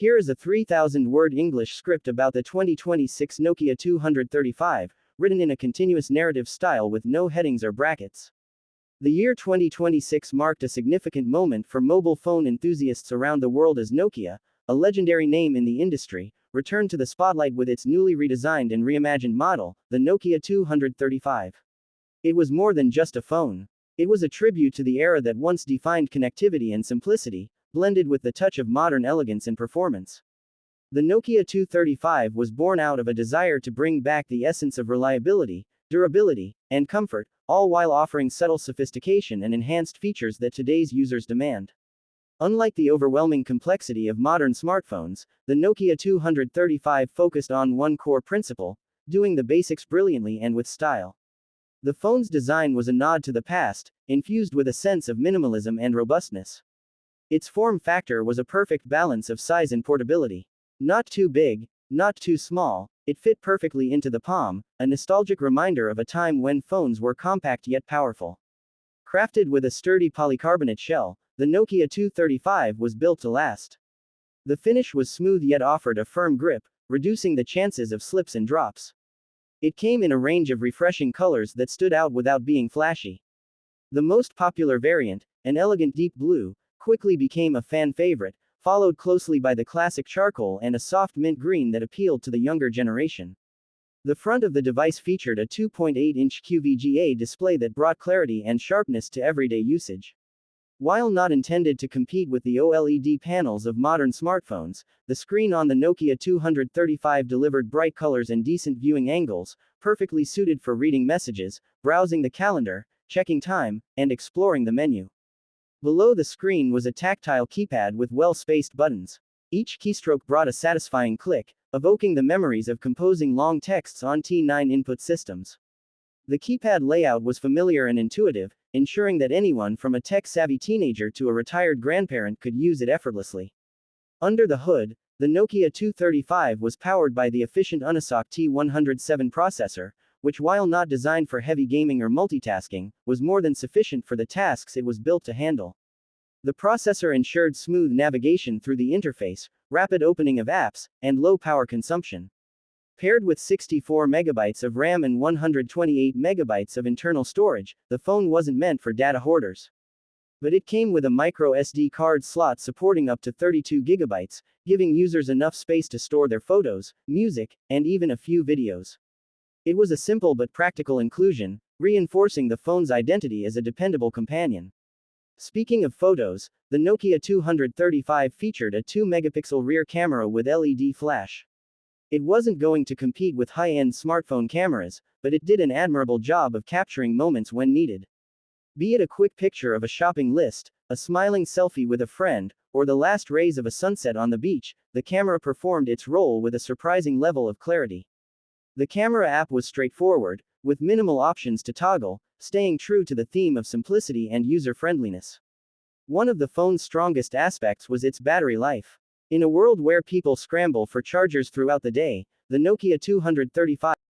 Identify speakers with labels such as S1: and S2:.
S1: Here is a 3,000-word English script about the 2026 Nokia 235, written in a continuous narrative style with no headings or brackets. The year 2026 marked a significant moment for mobile phone enthusiasts around the world as Nokia, a legendary name in the industry, returned to the spotlight with its newly redesigned and reimagined model, the Nokia 235. It was more than just a phone. It was a tribute to the era that once defined connectivity and simplicity, blended with the touch of modern elegance and performance. The Nokia 235 was born out of a desire to bring back the essence of reliability, durability, and comfort, all while offering subtle sophistication and enhanced features that today's users demand. Unlike the overwhelming complexity of modern smartphones, the Nokia 235 focused on one core principle: doing the basics brilliantly and with style. The phone's design was a nod to the past, infused with a sense of minimalism and robustness. Its form factor was a perfect balance of size and portability. Not too big, not too small, it fit perfectly into the palm, a nostalgic reminder of a time when phones were compact yet powerful. Crafted with a sturdy polycarbonate shell, the Nokia 235 was built to last. The finish was smooth yet offered a firm grip, reducing the chances of slips and drops. It came in a range of refreshing colors that stood out without being flashy. The most popular variant, an elegant deep blue, quickly became a fan favorite, followed closely by the classic charcoal and a soft mint green that appealed to the younger generation. The front of the device featured a 2.8-inch QVGA display that brought clarity and sharpness to everyday usage. While not intended to compete with the OLED panels of modern smartphones, the screen on the Nokia 235 delivered bright colors and decent viewing angles, perfectly suited for reading messages, browsing the calendar, checking time, and exploring the menu. Below the screen was a tactile keypad with well-spaced buttons. Each keystroke brought a satisfying click, evoking the memories of composing long texts on T9 input systems. The keypad layout was familiar and intuitive, ensuring that anyone from a tech-savvy teenager to a retired grandparent could use it effortlessly. Under the hood, the Nokia 235 was powered by the efficient Unisoc T107 processor, which, while not designed for heavy gaming or multitasking, was more than sufficient for the tasks it was built to handle. The processor ensured smooth navigation through the interface, rapid opening of apps, and low power consumption. Paired with 64 megabytes of RAM and 128 megabytes of internal storage, the phone wasn't meant for data hoarders. But it came with a micro SD card slot supporting up to 32 gigabytes, giving users enough space to store their photos, music, and even a few videos. It was a simple but practical inclusion, reinforcing the phone's identity as a dependable companion. Speaking of photos, the Nokia 235 featured a 2-megapixel rear camera with LED flash. It wasn't going to compete with high-end smartphone cameras, but it did an admirable job of capturing moments when needed. Be it a quick picture of a shopping list, a smiling selfie with a friend, or the last rays of a sunset on the beach, the camera performed its role with a surprising level of clarity. The camera app was straightforward, with minimal options to toggle, staying true to the theme of simplicity and user-friendliness. One of the phone's strongest aspects was its battery life. In a world where people scramble for chargers throughout the day, the Nokia 235